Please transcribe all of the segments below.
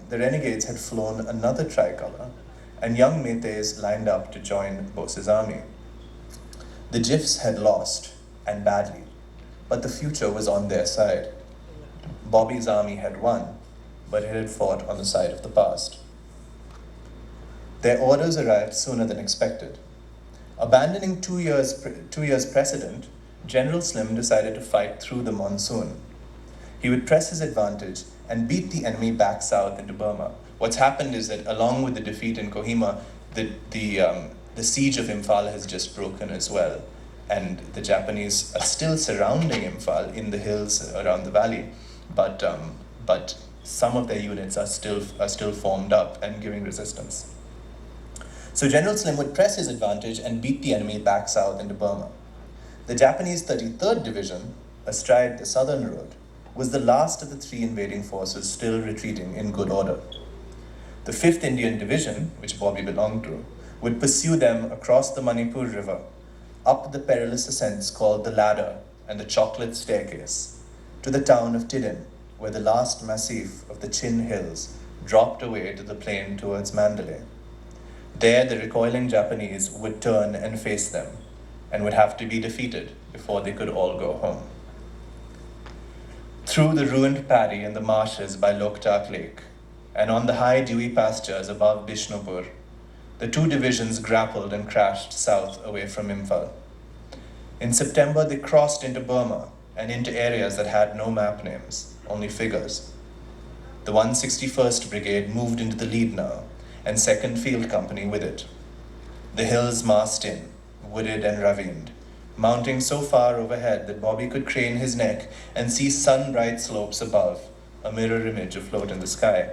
the renegades had flown another tricolor, and young Meiteis lined up to join Bose's army. The GIFs had lost, and badly, but the future was on their side. Bobby's army had won, but it had fought on the side of the past. Their orders arrived sooner than expected. Abandoning 2 years precedent, General Slim decided to fight through the monsoon. He would press his advantage and beat the enemy back south into Burma. What's happened is that along with the defeat in Kohima, the siege of Imphal has just broken as well. And the Japanese are still surrounding Imphal in the hills around the valley, but some of their units are still formed up and giving resistance. So General Slim would press his advantage and beat the enemy back south into Burma. The Japanese 33rd Division, astride the southern road, was the last of the three invading forces still retreating in good order. The 5th Indian Division, which Bobby belonged to, would pursue them across the Manipur River, up the perilous ascents called the Ladder and the Chocolate Staircase, to the town of Tidin, where the last massif of the Chin Hills dropped away to the plain towards Mandalay. There, the recoiling Japanese would turn and face them, and would have to be defeated before they could all go home. Through the ruined paddy and the marshes by Loktak Lake, and on the high dewy pastures above Bishnupur, the two divisions grappled and crashed south away from Imphal. In September, they crossed into Burma and into areas that had no map names, only figures. The 161st Brigade moved into the lead now, and 2nd Field Company with it. The hills massed in, wooded and ravined, mounting so far overhead that Bobby could crane his neck and see sun-bright slopes above, a mirror image afloat in the sky.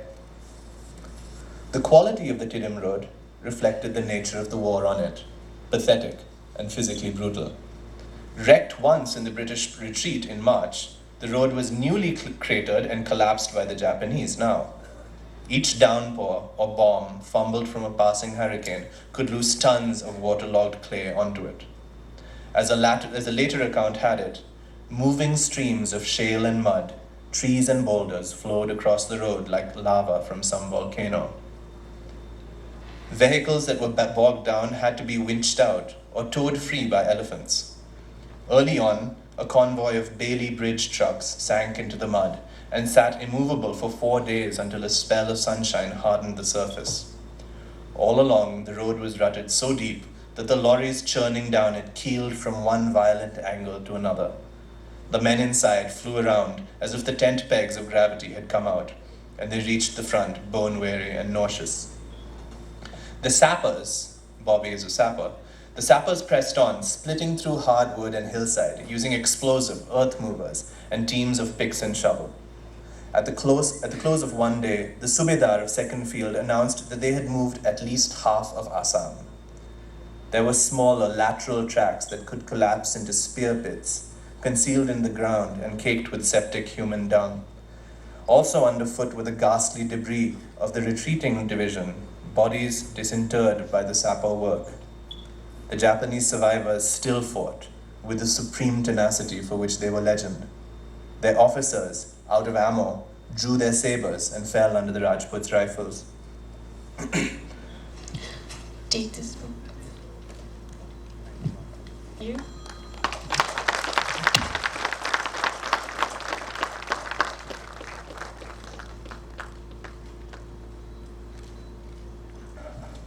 The quality of the Tiddim Road reflected the nature of the war on it, pathetic and physically brutal. Wrecked once in the British retreat in March, the road was newly cratered and collapsed by the Japanese now. Each downpour or bomb fumbled from a passing hurricane could loose tons of waterlogged clay onto it. As a later account had it, moving streams of shale and mud, trees and boulders flowed across the road like lava from some volcano. Vehicles that were bogged down had to be winched out or towed free by elephants. Early on, a convoy of Bailey Bridge trucks sank into the mud and sat immovable for 4 days until a spell of sunshine hardened the surface. All along, the road was rutted so deep that the lorries churning down it keeled from one violent angle to another. The men inside flew around as if the tent pegs of gravity had come out, and they reached the front bone-weary and nauseous. The sappers, Bobby is a sapper, the sappers pressed on, splitting through hardwood and hillside, using explosive earth movers and teams of picks and shovel. At the close of one day, the Subedar of 2nd Field announced that they had moved at least half of Assam. There were smaller lateral tracks that could collapse into spear pits, concealed in the ground and caked with septic human dung. Also underfoot were the ghastly debris of the retreating division, bodies disinterred by the sapper work. The Japanese survivors still fought with the supreme tenacity for which they were legend. Their officers, out of ammo, drew their sabers and fell under the Rajputs' rifles. Take this book. You?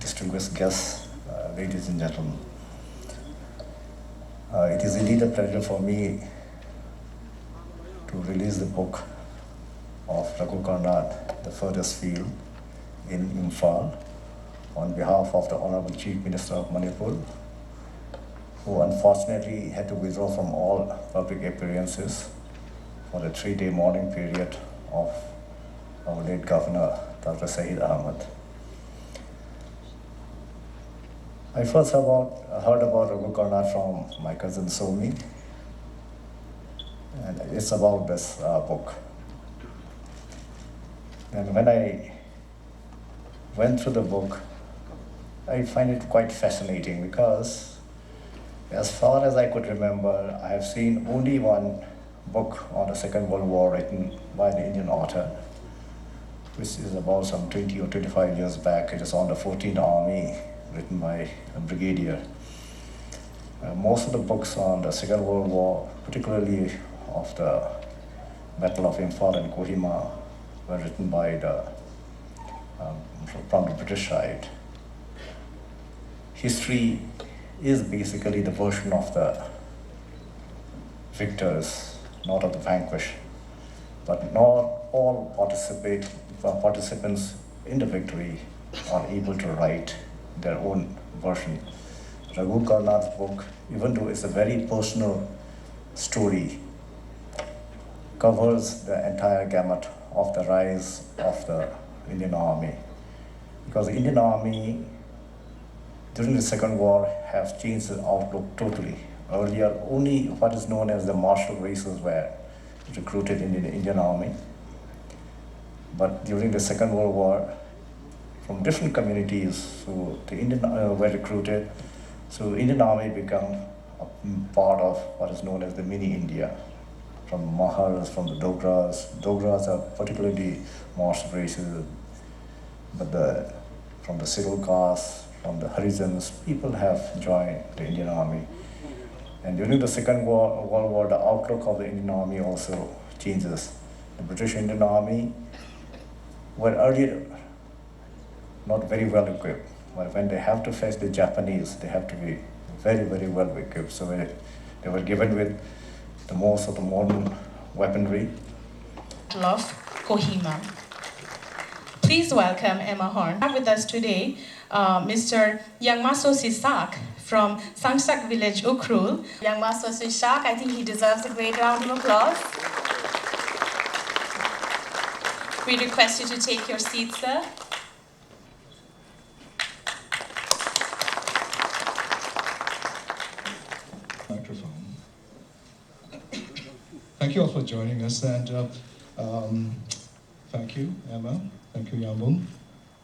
Distinguished guests, ladies and gentlemen, it is indeed a pleasure for me to release the book of Raghu Karnad, The Furthest Field, in Imphal, on behalf of the Honorable Chief Minister of Manipur, who unfortunately had to withdraw from all public appearances for the 3-day mourning period of our late Governor, Dr. Saeed Ahmed. I first heard about Raghu Karnad from my cousin Somi, and it's about this book. And when I went through the book, I find it quite fascinating because as far as I could remember, I have seen only one book on the Second World War written by an Indian author, which is about some 20 or 25 years back. It is on the 14th Army, written by a brigadier. Most of the books on the Second World War, particularly of the Battle of Imphal and Kohima, were written by from the British side. History is basically the version of the victors, not of the vanquished. But not all participants in the victory are able to write their own version. Raghu Karnath's book, even though it's a very personal story, covers the entire gamut of the rise of the Indian Army. Because the Indian Army during the Second War have changed the outlook totally. Earlier, only what is known as the martial races were recruited in the Indian Army. But during the Second World War, from different communities, so the Indian were recruited. So Indian Army became a part of what is known as the mini India. From Mahars, from the Dogras. Dogras are particularly martial races, but from the Civil caste, from the Harijans, people have joined the Indian Army. And during the Second World War, the outlook of the Indian Army also changes. The British Indian Army were earlier not very well equipped, but when they have to face the Japanese, they have to be very, very well equipped. So they were given with the most of the modern weaponry. Of Kohima. Please welcome Emma Horn. With us today, Mr. Yangmaso Sisak from Sangsak village, Ukhrul. Yangmaso Sisak, I think he deserves a great round of applause. We request you to take your seat, sir. Microphone. Thank you all for joining us, and thank you, Emma. Thank you, Yambung.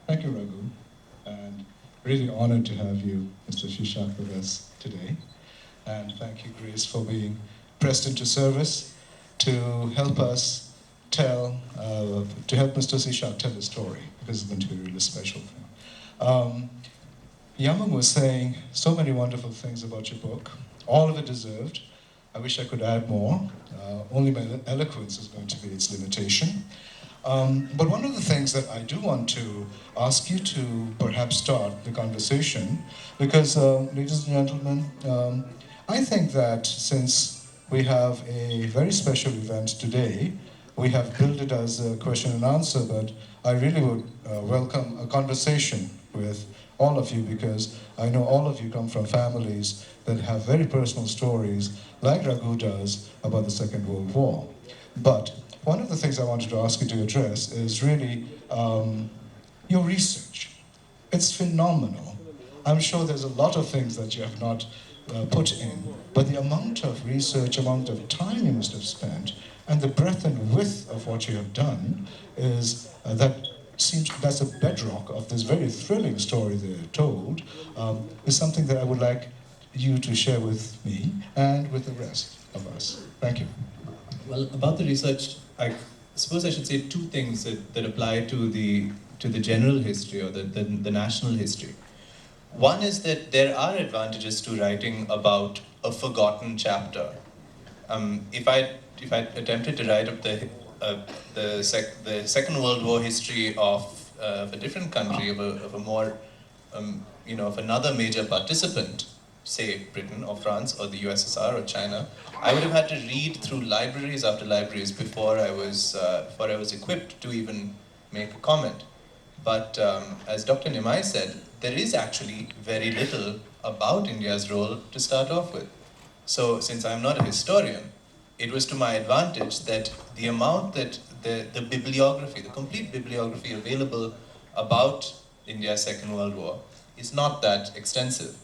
Thank you, Raghu. And really honored to have you, Mr. Sisak, with us today. And thank you, Grace, for being pressed into service to help us tell, to help Mr. Sisak tell the story, because it's going to be a really special thing. Yambung was saying so many wonderful things about your book, all of it deserved. I wish I could add more. Only my eloquence is going to be its limitation. But one of the things that I do want to ask you to perhaps start the conversation, because, ladies and gentlemen, I think that since we have a very special event today, we have billed it as a question and answer, but I really would welcome a conversation with all of you, because I know all of you come from families that have very personal stories, like Raghu does, about the Second World War. But one of the things I wanted to ask you to address is really your research. It's phenomenal. I'm sure there's a lot of things that you have not put in, but the amount of research, amount of time you must have spent, and the breadth and width of what you have done is that's a bedrock of this very thrilling story that you're told, is something that I would like you to share with me and with the rest of us. Thank you. Well, about the research, I suppose I should say two things that apply to the general history or the national history. One is that there are advantages to writing about a forgotten chapter. If I attempted to write up the Second World War history of a different country, of a more of another major participant, say Britain or France or the USSR or China, I would have had to read through libraries after libraries before I was equipped to even make a comment. But as Dr. Nimai said, there is actually very little about India's role to start off with. So since I'm not a historian, it was to my advantage that the amount that the bibliography, the complete bibliography available about India's Second World War is not that extensive.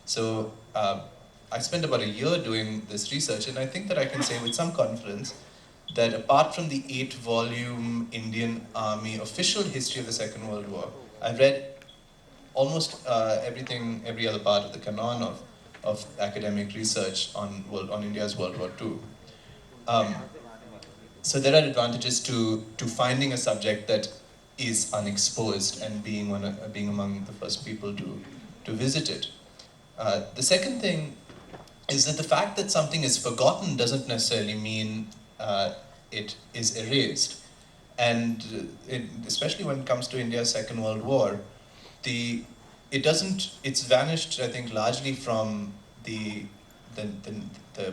So I spent about a year doing this research, and I think that I can say with some confidence that apart from the 8-volume Indian Army official history of the Second World War, I've read almost every other part of the canon of academic research on India's World War II. So there are advantages to finding a subject that is unexposed and being among the first people to visit it. The second thing is that the fact that something is forgotten doesn't necessarily mean it is erased. And especially when it comes to India's Second World War, it's vanished, I think, largely from the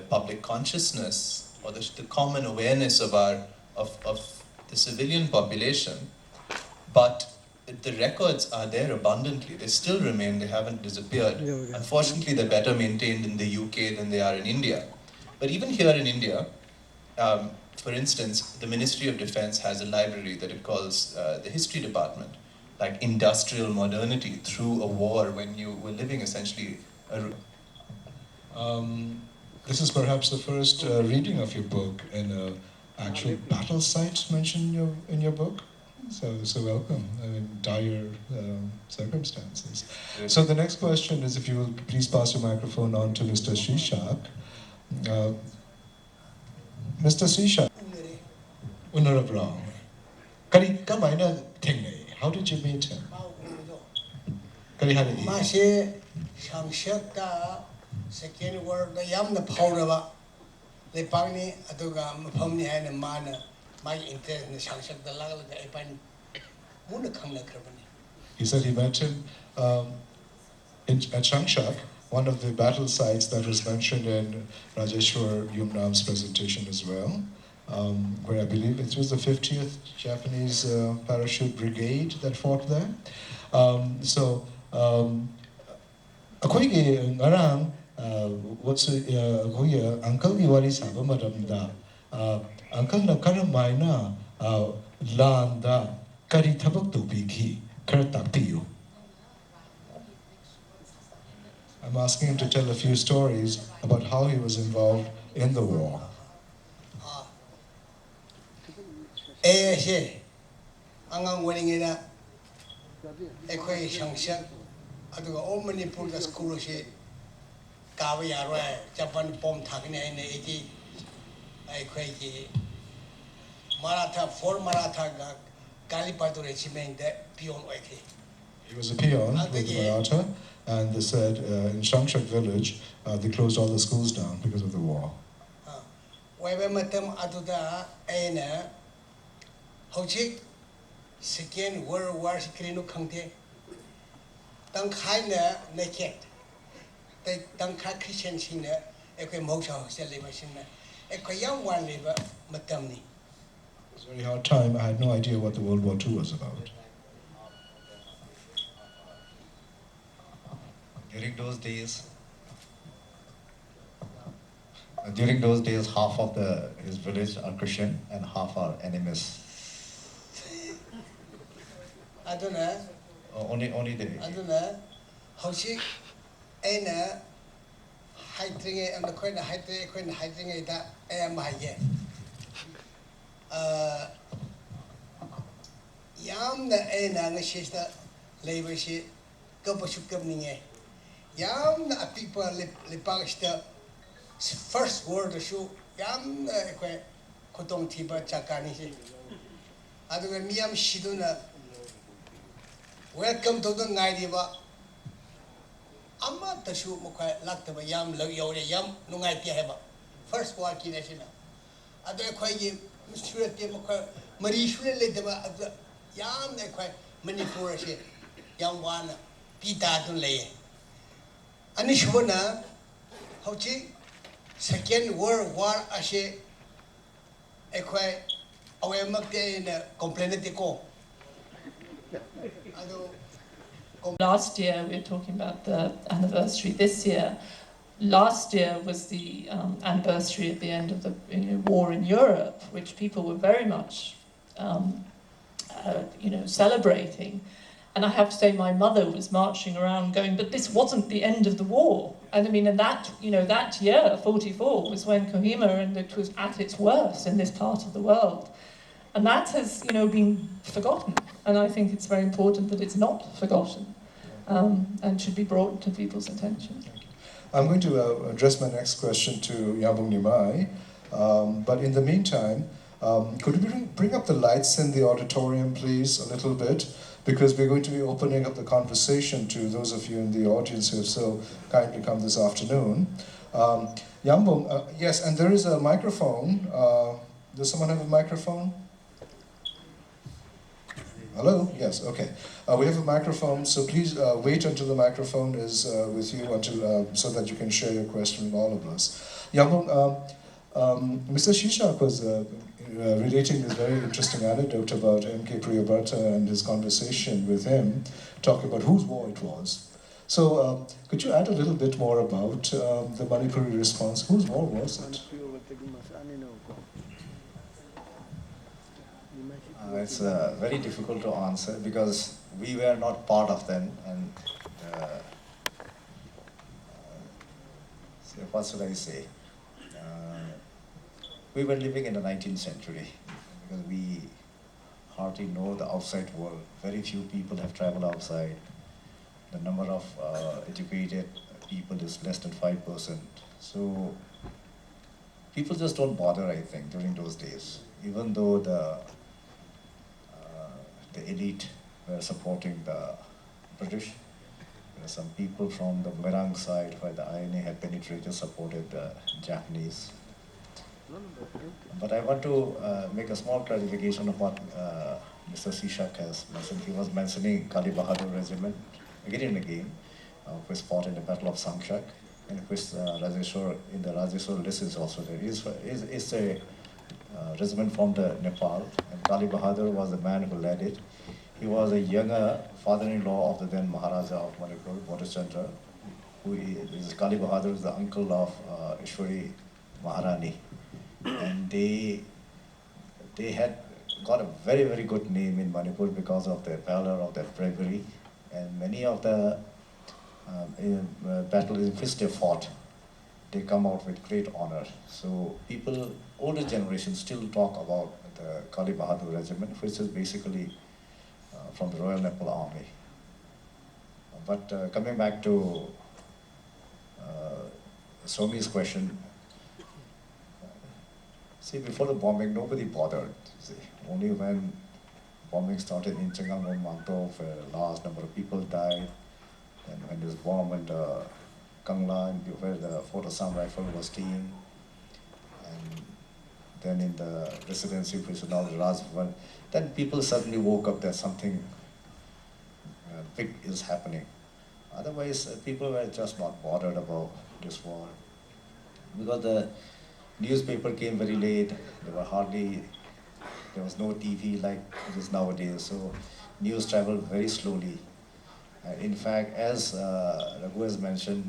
public consciousness or the common awareness of the civilian population. But the records are there abundantly. They still remain, they haven't disappeared. Unfortunately, they're better maintained in the UK than they are in India. But even here in India, for instance, the Ministry of Defense has a library that it calls the History Department, like industrial modernity through a war when you were living essentially This is perhaps the first reading of your book and actual battle sites mentioned in your book. So welcome in dire circumstances. So the next question is, if you will please pass your microphone on to Mr. Shishak. Mr. Shishak, Unarabra, how did you meet him? Masi Shangshak second word the yam the powder le pangni aduga mapamni and mana my interest in the Shangshak the lagal the epan Muna Kamla Krabani. He said he met him at Shangshak, one of the battle sites that was mentioned in Rajeshwar Yumnam's presentation as well, where I believe it was the 50th Japanese Parachute Brigade that fought there. Akoige ngarang what's uncle Iwari Saba Madamda uncle na karamaina landa kari tabak to bigi kartapiyo. I'm asking him to tell a few stories about how he was involved in the war. Angang winning in a Equa Shangshak, Aduga Old Manipur the school she Kavia, Japan bomb Tagina in the 80 Equaki Maratha, 4 Maratha Galipatu regiment, that peon Waki. He was a peon with the Maratha, and they said in Shangshak village they closed all the schools down because of the war. Webematam Aduda Aina Hochik Second World War Sikrinu Kangte Dankhaina naked. They Danka Christian Sina, Equa Mosha celebration, Equa young one labor Matamni. It was a very hard time. I had no idea what the World War II was about. During those days, half of his village are Christian and half are enemies. I don't know. Only they. I don't know. How she Aina hiding it and the coin hiding it that I am my Yam the Aina and the sister labor she go for coming. Yam the people lipash the first word to show Yam the Kotong Tiba Chakani. I don't know Miam Shiduna. Welcome to the Naidiva. Amma the shoe Mukai Laktaba Yam Loyore Yam Nungai Piaba. First walk in Ashina. I don't quite Mr. Mukai Marie Shulidaba at the Yam they quite Manipur Yam one Pita to lay. Anishwana Hochi Second World War Ashe Equa Awamake in a complainatico. Last year, we were talking about the anniversary. This year, last year was the anniversary at the end of the war in Europe, which people were very much, celebrating. And I have to say, my mother was marching around going, but this wasn't the end of the war. And I mean, and that year, 44, was when Kohima, and it was at its worst in this part of the world. And that has, been forgotten. And I think it's very important that it's not forgotten and should be brought to people's attention. I'm going to address my next question to Yambung Nimai. But in the meantime, Could you bring up the lights in the auditorium, please, a little bit? Because we're going to be opening up the conversation to those of you in the audience who have so kindly come this afternoon. Yambung, yes, and there is a microphone. Does someone have a microphone? Hello? Yes, okay. We have a microphone, so please wait until the microphone is with you until, so that you can share your question with all of us. Yambung, Mr. Shishak was relating this very interesting anecdote about M.K. Priyabrata and his conversation with him, talking about whose war it was. So could you add a little bit more about the Manipuri response? Whose war was it? It's very difficult to answer because we were not part of them, and so what should I say? We were living in the 19th century because we hardly know the outside world. Very few people have traveled outside. The number of educated people is less than 5%. So people just don't bother, I think, during those days. Even though the elite were supporting the British, there are some people from the Moirang side where the INA had penetrated supported the Japanese. But I want to make a small clarification of what Mr. Shishak has mentioned. He was mentioning Kali Bahadur Regiment again and again, which fought in the Battle of Sangshak, and which Rajeshwar, in the Rajeshwar list is also there. It's a regiment from the Nepal, and Kali Bahadur was the man who led it. He was a younger father-in-law of the then Maharaja of Manipur, Bodhchandra, who is Kali Bahadur is the uncle of Ishwari Maharani. And they had got a very, very good name in Manipur because of their valor, of their bravery, and many of the battles in which they fought, they come out with great honor. So people, older generations still talk about the Kali Bahadur Regiment, which is basically from the Royal Nepal Army. But coming back to Somi's question, see, before the bombing, nobody bothered. See, only when bombing started in Chengalmon Mangtov, where a large number of people died, and when this bomb went Kangla, where the Fort Assam rifle was team, and then in the residency, which is now the Rajbhavan, then people suddenly woke up that something big is happening. Otherwise, people were just not bothered about this war. Because the newspaper came very late, there was no TV like it is nowadays, so news traveled very slowly. In fact, as Raghu has mentioned,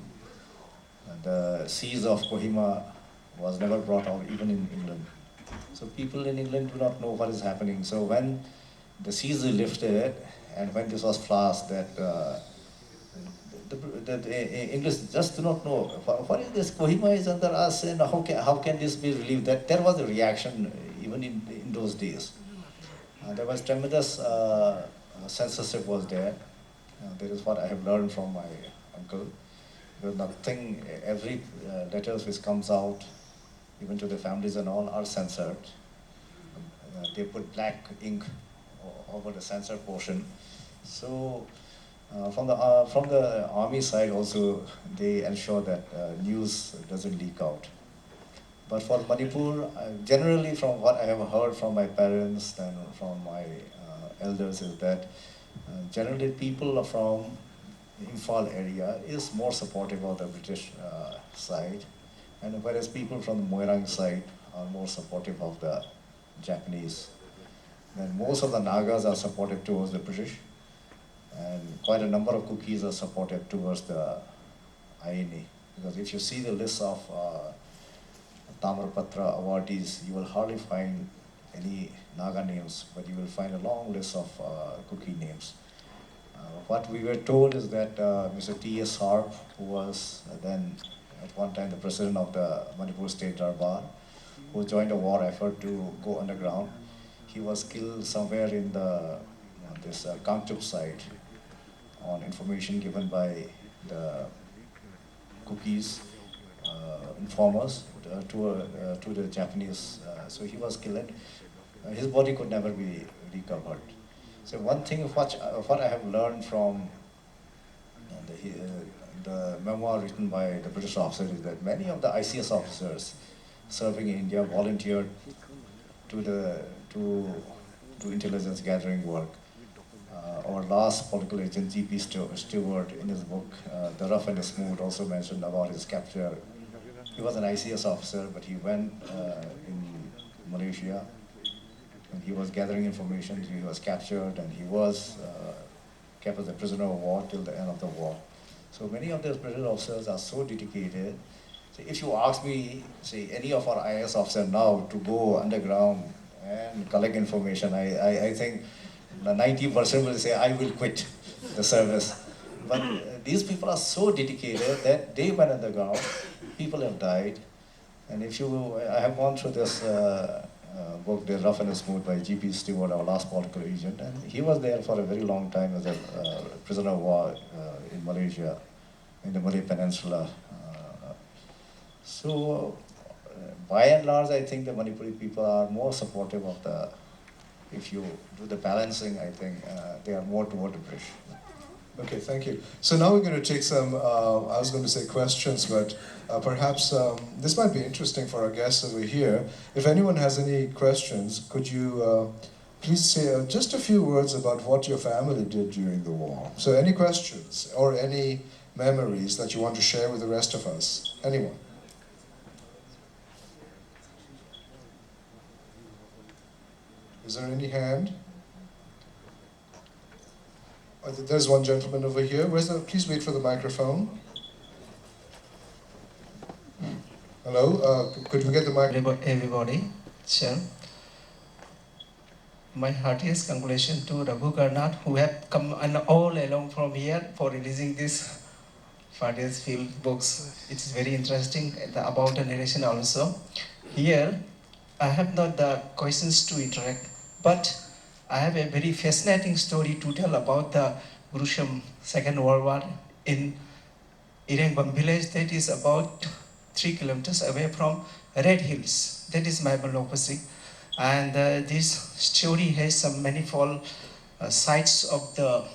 the siege of Kohima was never brought out even in England. So people in England do not know what is happening. So when the siege is lifted, and when this was flashed, that the English just do not know what is this. Kohima is under us, and how can this be relieved? That there was a reaction even in those days. There was tremendous censorship was there. That is what I have learned from my uncle. Because nothing, every letters which comes out, even to the families and all, are censored. They put black ink over the censored portion. So from the army side also, they ensure that news doesn't leak out. But for Manipur, generally from what I have heard from my parents and from my elders is that generally people from Imphal area is more supportive of the British side, and whereas people from the Moirang side are more supportive of the Japanese. Then most of the Nagas are supportive towards the British, and quite a number of Kukis are supportive towards the INA. Because if you see the list of Tamarapatra awardees, you will hardly find any Naga names, but you will find a long list of Kuki names. What we were told is that Mr. T.S. Harp, who was then at one time the president of the Manipur State Darbar, who joined a war effort to go underground, he was killed somewhere in the this Kangchup site on information given by the Kukis informers to the Japanese. So he was killed. His body could never be recovered. So one thing what I have learned from the memoir written by the British officer is that many of the ICS officers serving in India volunteered to intelligence gathering work. Our last political agent, G.P. Stewart, in his book, The Rough and the Smooth, also mentioned about his capture. He was an ICS officer, but he went in Malaysia, and he was gathering information. He was captured, and he was kept as a prisoner of war till the end of the war. So many of those British officers are so dedicated. So if you ask me, say, any of our IAS officers now to go underground and collect information, I think 90% will say, I will quit the service. But these people are so dedicated that they went underground, people have died. And I have gone through this book, The Rough and the Smooth by G.P. Stewart, our last political agent, and he was there for a very long time as a prisoner of war in Malaysia, in the Malay Peninsula. So, by and large, I think the Manipuri people are more supportive of if you do the balancing, I think they are more toward the British. Okay, thank you. So now we're going to take some, I was going to say questions, but perhaps this might be interesting for our guests over here. If anyone has any questions, could you please say just a few words about what your family did during the war? So any questions or any memories that you want to share with the rest of us? Anyone? Is there any hand? There's one gentleman over here. Please wait for the microphone. Hello, could we get the microphone? Everybody, sir. My heartiest congratulations to Raghu Karnad, who have come all along from here for releasing this Fadia's Field books. It is very interesting about the narration also. Here, I have not the questions to interact, but I have a very fascinating story to tell about the Gruesham Second World War in Irangbang village that is about 3 kilometers away from Red Hills. That is my opposite. And this story has some manifold sites of the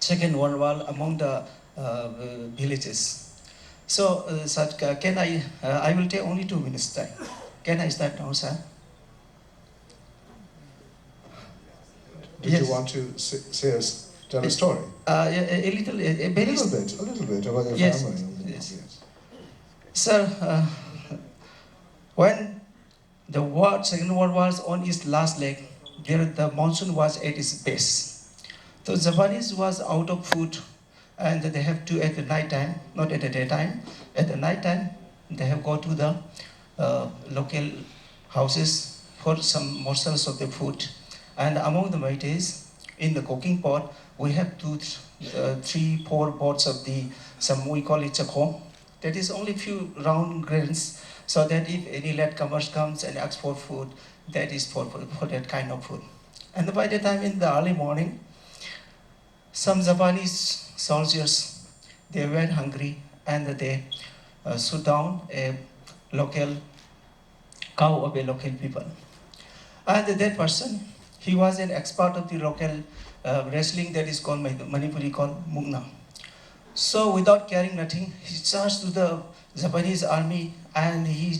Second World War among the villages. So, can I will take only 2 minutes time. Can I start now, sir? Did you want to tell a story? A little bit about your yes, family. Yes. Sir, when the Second World War was on its last leg, the monsoon was at its best. The Japanese was out of food, and they have to at the night time, not at the daytime. At the night time, they have go to the local houses for some morsels of the food. And among the maites, in the cooking pot, we have 2, 3, 4 pots of some we call it chakho. That is only few round grains, so that if any latecomers comes and asks for food, that is for that kind of food. And by the time in the early morning, some Japanese soldiers, they were hungry and they shoot down a local cow of a local people. And that person, he was an expert of the local wrestling that is called Manipuri called Mugna. So without caring nothing, he charged to the Japanese army and he